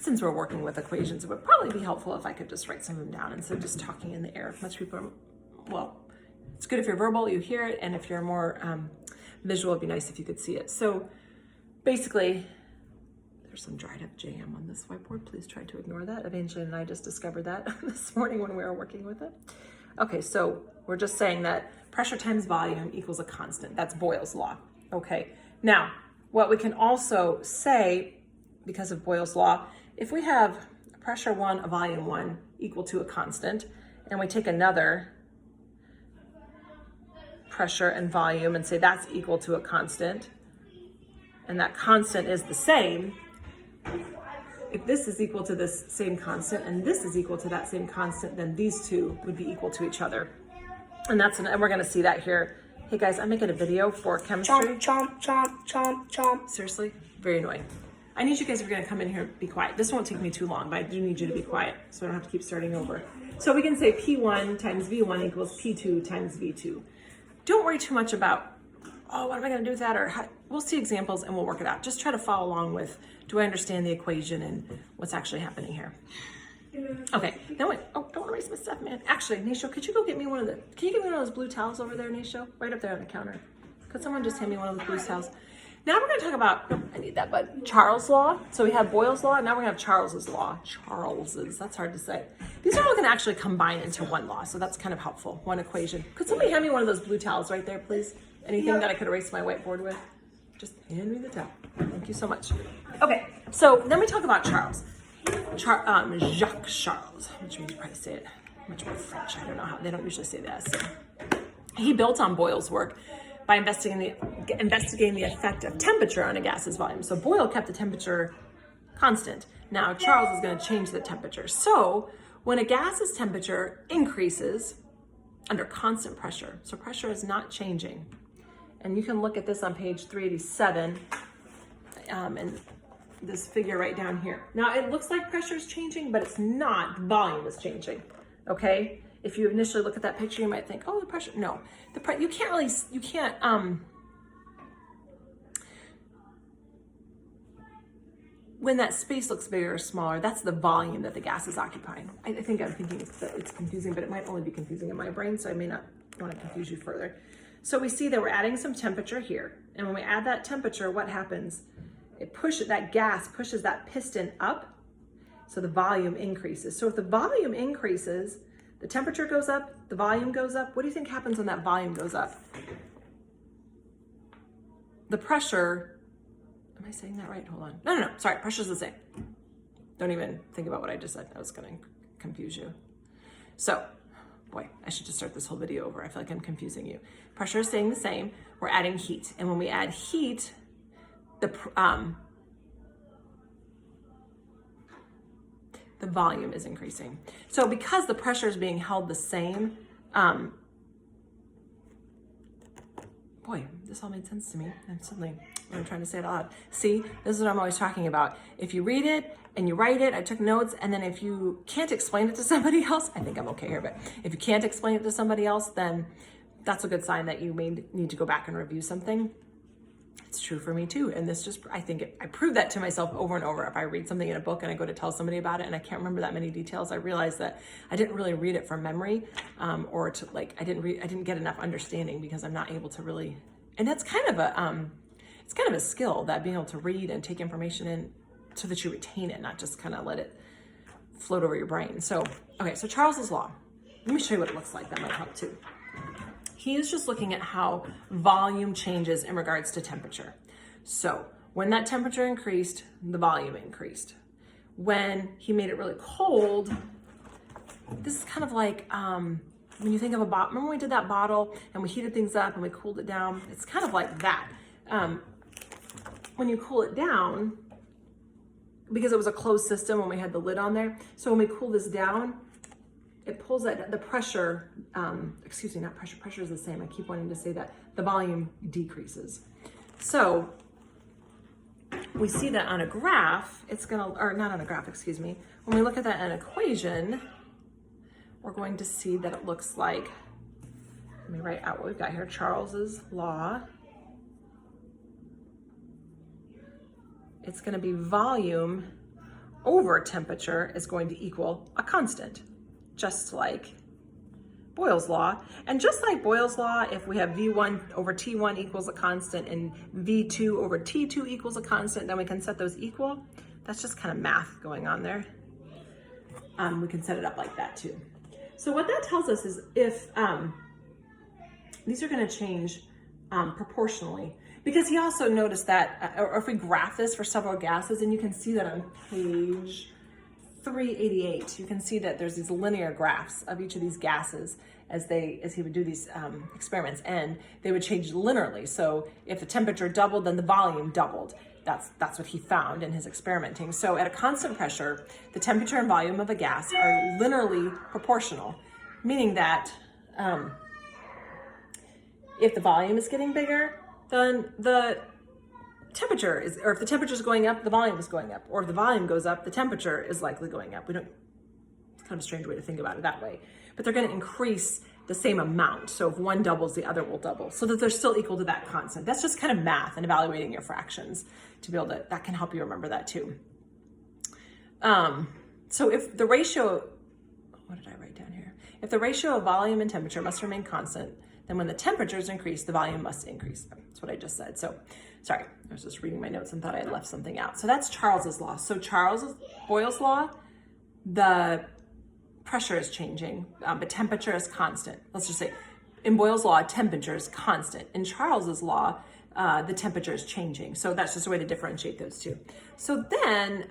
since we're working with equations, it would probably be helpful if I could just write some of them down instead of just talking in the air. Most people are, well, it's good if you're verbal, you hear it, and if you're more visual, it'd be nice if you could see it. So basically, there's some dried up jam on this whiteboard. Please try to ignore that. Evangeline and I just discovered that this morning when we were working with it. Okay, so we're just saying that pressure times volume equals a constant. That's Boyle's law. Okay, now what we can also say, because of Boyle's law, if we have pressure 1, a volume 1 equal to a constant, and we take another pressure and volume and say that's equal to a constant, and that constant is the same, if this is equal to this same constant and this is equal to that same constant, then these two would be equal to each other. And we're gonna see that here. Hey guys, I'm making a video for chemistry. Chomp, chomp, chomp, chomp. Seriously, very annoying. I need you guys, if you're gonna come in here, be quiet. This won't take me too long, but I do need you to be quiet so I don't have to keep starting over. So we can say P1 times V1 equals P2 times V2. Don't worry too much about, oh, what am I gonna do with that? Or how, we'll see examples and we'll work it out. Just try to follow along with, do I understand the equation and what's actually happening here? Okay, now wait, oh, don't erase my stuff, man. Actually, Nisho, could you go get me can you get me one of those blue towels over there, Nisho? Right up there on the counter. Could someone just hand me one of those blue towels? Now we're gonna talk about, no, I need that, but Charles' law. So we have Boyle's law, and now we're gonna have Charles's law. Charles's, that's hard to say. These are all gonna actually combine into one law, so that's kind of helpful, one equation. Could somebody hand me one of those blue towels right there, please? Anything that I could erase my whiteboard with? Just hand me the towel. Thank you so much. Okay, so then we talk about Charles. Jacques Charles, which means you probably say it much more French. I don't know how, they don't usually say that. So he built on Boyle's work by investigating the effect of temperature on a gas's volume. So Boyle kept the temperature constant. Now Charles is going to change the temperature. So when a gas's temperature increases under constant pressure, so pressure is not changing, and you can look at this on page 387, and this figure right down here. Now it looks like pressure is changing, but it's not. The volume is changing. Okay. If you initially look at that picture, you might think, oh, the pressure. No, you can't. When that space looks bigger or smaller, that's the volume that the gas is occupying. I think I'm thinking it's confusing, but it might only be confusing in my brain, so I may not want to confuse you further. So we see that we're adding some temperature here, and when we add that temperature, what happens? That gas pushes that piston up, so the volume increases. So if the volume increases, the temperature goes up, the volume goes up. What do you think happens when that volume goes up? The pressure, am I saying that right? Hold on. No, sorry, pressure's the same. Don't even think about what I just said. I was gonna confuse you. So, boy, I should just start this whole video over. I feel like I'm confusing you. Pressure is staying the same. We're adding heat. And when we add heat, the volume is increasing. So because the pressure is being held the same, boy, this all made sense to me. And suddenly I'm trying to say it out loud. See, this is what I'm always talking about. If you read it and you write it, I took notes, and then if you can't explain it to somebody else, I think I'm okay here, but if you can't explain it to somebody else, then that's a good sign that you may need to go back and review something. It's true for me too. And this just, I prove that to myself over and over. If I read something in a book and I go to tell somebody about it and I can't remember that many details, I realize that I didn't really read it from memory, or to like, I didn't get enough understanding because I'm not able to really, and that's kind of a skill, that being able to read and take information in so that you retain it, not just kind of let it float over your brain. So, okay, so Charles's law, let me show you what it looks like. That might help too. He is just looking at how volume changes in regards to temperature. So when that temperature increased, the volume increased. When he made it really cold, this is kind of like when you think of a bottle. Remember when we did that bottle and we heated things up and we cooled it down? It's kind of like that. When you cool it down, because it was a closed system when we had the lid on there, so when we cool this down, it pulls that, the pressure, excuse me, not pressure, pressure is the same. I keep wanting to say that. The volume decreases. So we see that on a graph, it's gonna, or not on a graph, excuse me. When we look at that in an equation, we're going to see that it looks like, let me write out what we've got here, Charles's law. It's gonna be volume over temperature is going to equal a constant, just like Boyle's law. And just like Boyle's law, if we have V1 over T1 equals a constant and V2 over T2 equals a constant, then we can set those equal. That's just kind of math going on there. We can set it up like that too. So what that tells us is if these are going to change proportionally, because he also noticed that, or if we graph this for several gases, and you can see that on page 388, you can see that there's these linear graphs of each of these gases as he would do these experiments, and they would change linearly. So if the temperature doubled, then the volume doubled. That's what he found in his experimenting. So at a constant pressure, the temperature and volume of a gas are linearly proportional, meaning that if the volume is getting bigger, then the temperature is, or if the temperature is going up, the volume is going up, or if the volume goes up, the temperature is likely going up. It's kind of a strange way to think about it that way, but they're going to increase the same amount. So if one doubles, the other will double, so that they're still equal to that constant. That's just kind of math and evaluating your fractions to be able to, that can help you remember that too. So if the ratio, what did I write down here? If the ratio of volume and temperature must remain constant, then when the temperatures increase, the volume must increase. That's what I just said. So, sorry, I was just reading my notes and thought I had left something out. So that's Charles's law. So Boyle's law, the pressure is changing, but temperature is constant. Let's just say, in Boyle's law, temperature is constant. In Charles's law, the temperature is changing. So that's just a way to differentiate those two. So then,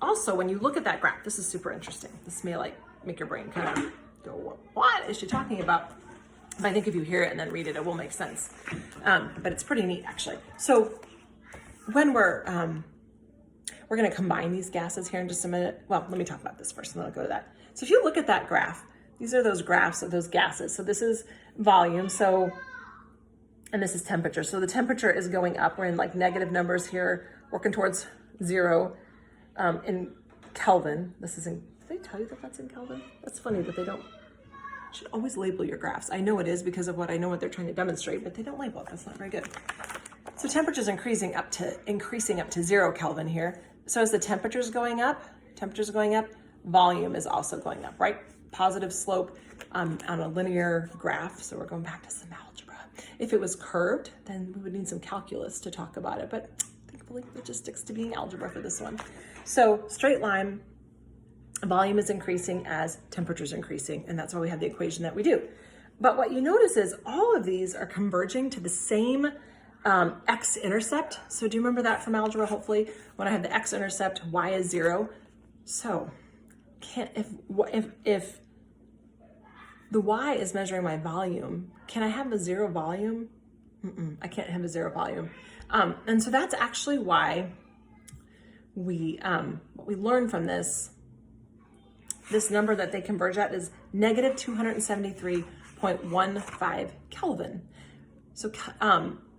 also when you look at that graph, this is super interesting. This may make your brain kind of go, what is she talking about? But I think if you hear it and then read it, it will make sense. But it's pretty neat, actually. So when we're going to combine these gases here in just a minute. Well, let me talk about this first, and then I'll go to that. So if you look at that graph, these are those graphs of those gases. So this is volume, and this is temperature. So the temperature is going up. We're in negative numbers here, working towards 0 in Kelvin. This is in, did they tell you that that's in Kelvin? That's funny that they don't. You should always label your graphs. I know it is because of what they're trying to demonstrate, but they don't label it. That's not very good. So temperature is increasing up to 0 Kelvin here. So as the temperature is going up, volume is also going up, right? Positive slope on a linear graph. So we're going back to some algebra. If it was curved, then we would need some calculus to talk about it, but thankfully it just sticks to being algebra for this one. So straight line, volume is increasing as temperature is increasing, and that's why we have the equation that we do. But what you notice is all of these are converging to the same x-intercept. So do you remember that from algebra, hopefully? When I have the x-intercept, y is 0. So if the y is measuring my volume, can I have a 0 volume? I can't have a 0 volume. And so that's actually why what we learn from this number that they converge at is negative 273.15 Kelvin. So,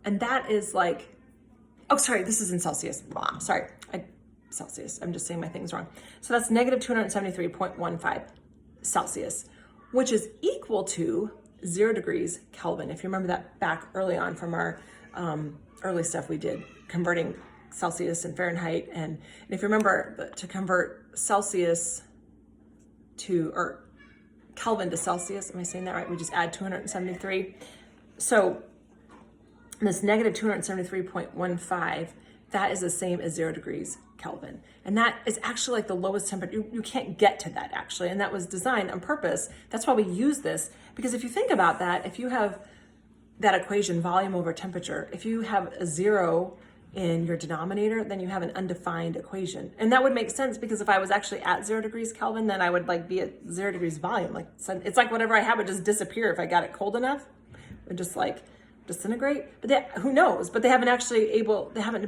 and that is this is in Celsius. Celsius. I'm just saying my things wrong. So that's negative 273.15 Celsius, which is equal to 0 degrees Kelvin. If you remember that back early on from our early stuff we did, converting Celsius and Fahrenheit. And if you remember, to convert Celsius or Kelvin to Celsius, am I saying that right? We just add 273. So this negative 273.15, that is the same as 0 degrees Kelvin. And that is actually the lowest temperature. You can't get to that actually. And that was designed on purpose. That's why we use this, because if you think about that, if you have that equation, volume over temperature, if you have a 0 in your denominator, then you have an undefined equation. And that would make sense, because if I was actually at 0 degrees Kelvin, then I would be at 0 degrees volume. It's like whatever I have would just disappear if I got it cold enough. It would just disintegrate. But who knows? But they haven't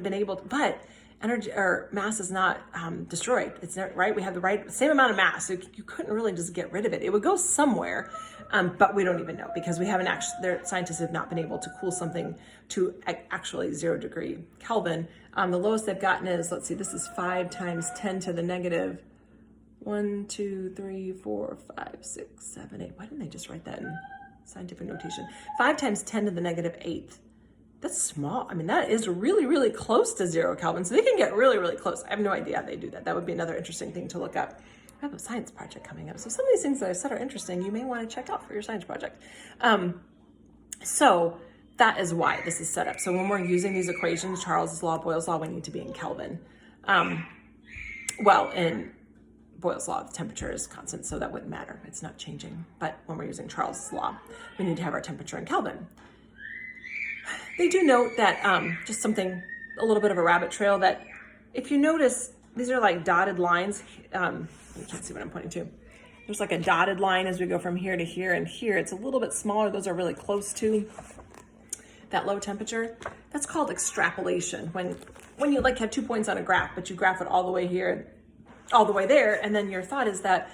been able to, but energy or mass is not destroyed. It's not, right. We have the same amount of mass. So you couldn't really just get rid of it. It would go somewhere. But we don't even know, because we haven't scientists have not been able to cool something to actually 0 degree Kelvin. The lowest they've gotten is, let's see, this is 5 times 10 to the negative 1, 2, 3, 4, 5, 6, 7, 8. Why didn't they just write that in scientific notation? 5 times 10 to the negative 8th That's small. I mean, that is really, really close to 0 Kelvin. So they can get really, really close. I have no idea how they do that. That would be another interesting thing to look up. I have a science project coming up. So some of these things that I said are interesting, you may want to check out for your science project. So that is why this is set up. So when we're using these equations, Charles's law, Boyle's law, we need to be in Kelvin. Well, in Boyle's law, the temperature is constant, so that wouldn't matter. It's not changing. But when we're using Charles's law, we need to have our temperature in Kelvin. They do note that, just something, a little bit of a rabbit trail, that if you notice, these are like dotted lines. You can't see what I'm pointing to. There's like a dotted line as we go from here to here, and here it's a little bit smaller. Those are really close to that low temperature. That's called extrapolation. When you like have 2 points on a graph, but you graph it all the way here, all the way there, and then your thought is that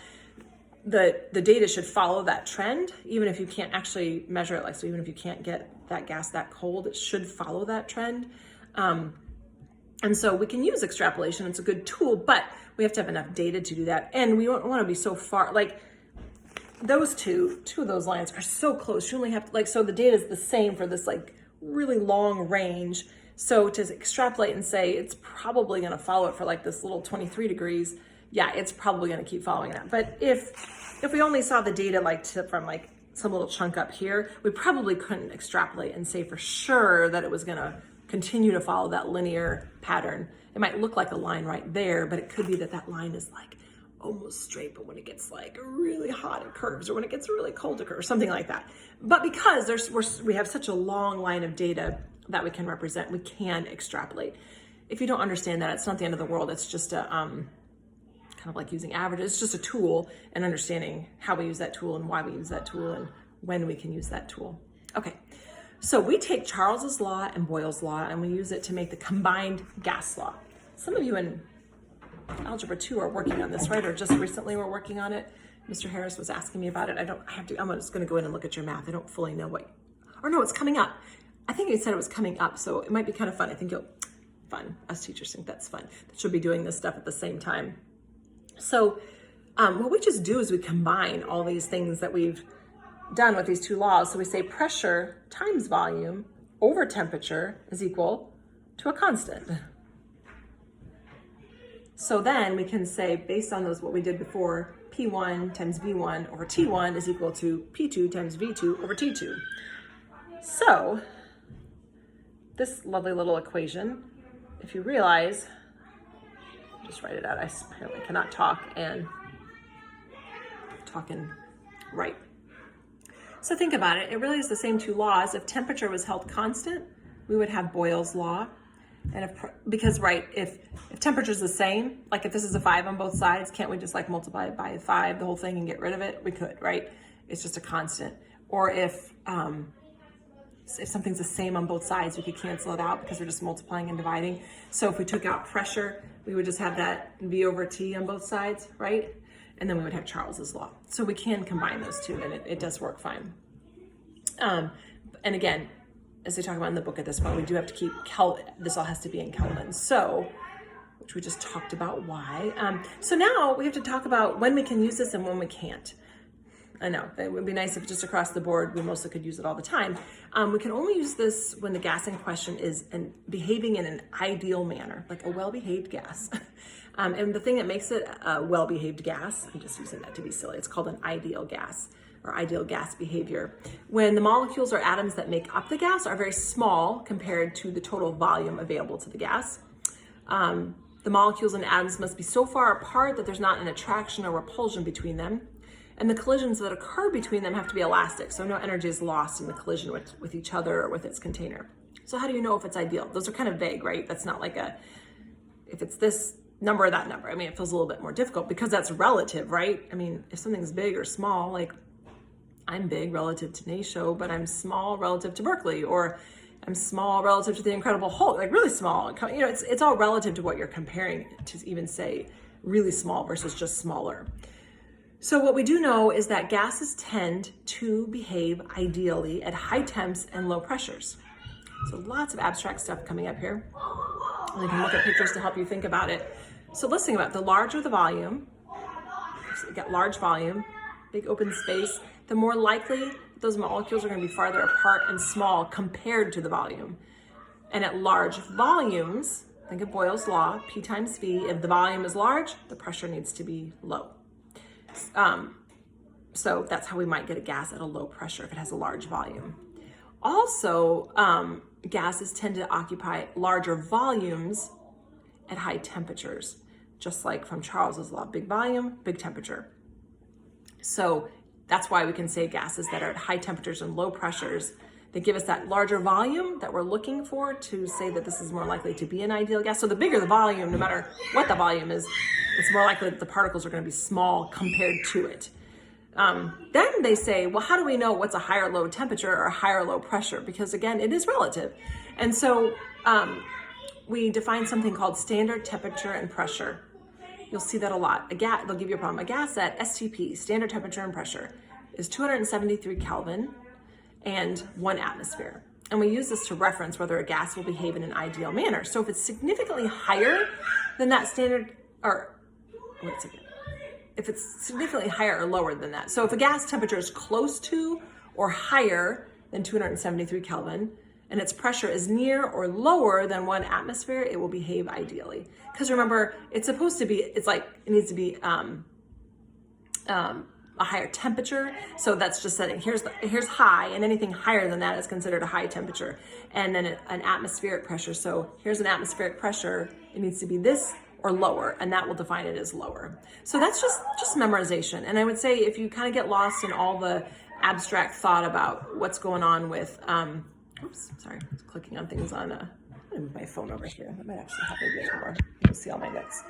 the data should follow that trend, even if you can't actually measure it. Like, so even if you can't get that gas that cold, it should follow that trend. And so we can use extrapolation. It's a good tool, but we have to have enough data to do that. And we don't want to be so far, like those two of those lines are so close. You only have to, like, so the data is the same for this like really long range. So to extrapolate and say it's probably going to follow it for like this little 23 degrees, yeah, it's probably going to keep following that. But if we only saw the data like from like some little chunk up here, we probably couldn't extrapolate and say for sure that it was going to continue to follow that linear pattern. It might look like a line right there, but it could be that that line is like almost straight, but when it gets like really hot, it curves, or when it gets really cold, it curves, something like that. But because we have such a long line of data that we can represent, we can extrapolate. If you don't understand that, it's not the end of the world. It's just a kind of like using averages. It's just a tool, and understanding how we use that tool and why we use that tool and when we can use that tool. Okay. So we take Charles's law and Boyle's law and we use it to make the combined gas law. Some of you in Algebra 2 are working on this, right? Or just recently were working on it. Mr. Harris was asking me about it. I'm just going to go in and look at your math. I don't fully know or no, it's coming up. I think he said it was coming up, so it might be kind of fun. I think fun. Us teachers think that's fun. That should be doing this stuff at the same time. So what we just do is we combine all these things that we've done with these two laws. So we say pressure times volume over temperature is equal to a constant. So then we can say, based on what we did before, P1 times V1 over T1 is equal to P2 times V2 over T2. So this lovely little equation, if you realize, just write it out. I apparently cannot talk and write. So think about it. It really is the same two laws. If temperature was held constant, we would have Boyle's law. And if temperature is the same, like if this is a 5 on both sides, can't we just like multiply it by 5, the whole thing, and get rid of it? We could, right? It's just a constant. Or if something's the same on both sides, we could cancel it out because we're just multiplying and dividing. So if we took out pressure, we would just have that V over T on both sides, right? And then we would have Charles's law. So we can combine those two, and it does work fine. And again, as they talk about in the book at this point, we do have to keep Kelvin. This all has to be in Kelvin. So, which we just talked about why. So now we have to talk about when we can use this and when we can't. I know, it would be nice if just across the board, we mostly could use it all the time. We can only use this when the gas in question is behaving in an ideal manner, like a well-behaved gas. And the thing that makes it a well-behaved gas, I'm just using that to be silly, it's called an ideal gas, or ideal gas behavior. When the molecules or atoms that make up the gas are very small compared to the total volume available to the gas. The molecules and atoms must be so far apart that there's not an attraction or repulsion between them. And the collisions that occur between them have to be elastic, so no energy is lost in the collision with each other or with its container. So how do you know if it's ideal? Those are kind of vague, right? That's not like if it's this number or that number. I mean, it feels a little bit more difficult because that's relative, right? I mean, if something's big or small, like I'm big relative to Naisho, but I'm small relative to Berkeley, or I'm small relative to the Incredible Hulk, like really small. You know, it's all relative to what you're comparing to even say really small versus just smaller. So what we do know is that gases tend to behave ideally at high temps and low pressures. So lots of abstract stuff coming up here. And you can look at pictures to help you think about it. So let's think about it. The larger the volume, so you got large volume, big open space, the more likely those molecules are going to be farther apart and small compared to the volume. And at large volumes, think of Boyle's law, P times V, if the volume is large, the pressure needs to be low. So that's how we might get a gas at a low pressure if it has a large volume. Also, gases tend to occupy larger volumes at high temperatures, just like from Charles's law, big volume, big temperature. So that's why we can say gases that are at high temperatures and low pressures, they give us that larger volume that we're looking for to say that this is more likely to be an ideal gas. So the bigger the volume, no matter what the volume is, it's more likely that the particles are going to be small compared to it. Then they say, well, how do we know what's a higher low temperature or a higher low pressure? Because again, it is relative. And so we define something called standard temperature and pressure. You'll see that a lot. They'll give you a problem. A gas at STP, standard temperature and pressure, is 273 Kelvin and 1 atmosphere. And we use this to reference whether a gas will behave in an ideal manner. So if it's significantly higher than that standard, or wait a second, if it's significantly higher or lower than that. So if a gas temperature is close to or higher than 273 Kelvin, and its pressure is near or lower than 1 atmosphere, it will behave ideally. Because remember, it's supposed to be, it needs to be a higher temperature. So that's just setting, here's high, and anything higher than that is considered a high temperature. And then an atmospheric pressure. So here's an atmospheric pressure, it needs to be this or lower, and that will define it as lower. So that's just memorization. And I would say if you kind of get lost in all the abstract thought about what's going on with, oops, sorry, I was clicking on things on, I'm gonna move my phone over here. That might actually help me a bit more. You'll see all my notes.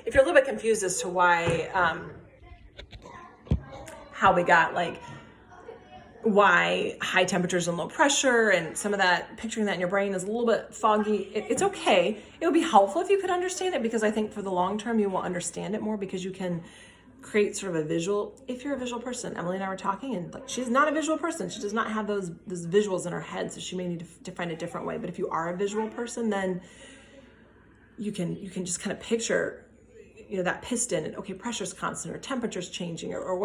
If you're a little bit confused as to why, how we got why high temperatures and low pressure and some of that, picturing that in your brain is a little bit foggy, it's okay. It would be helpful if you could understand it, because I think for the long term you will understand it more, because you can create sort of a visual. If you're a visual person, Emily and I were talking, and she's not a visual person. She does not have those visuals in her head, so she may need to find a different way. But if you are a visual person, then you can just kind of picture, that piston, and okay, pressure's constant or temperature's changing or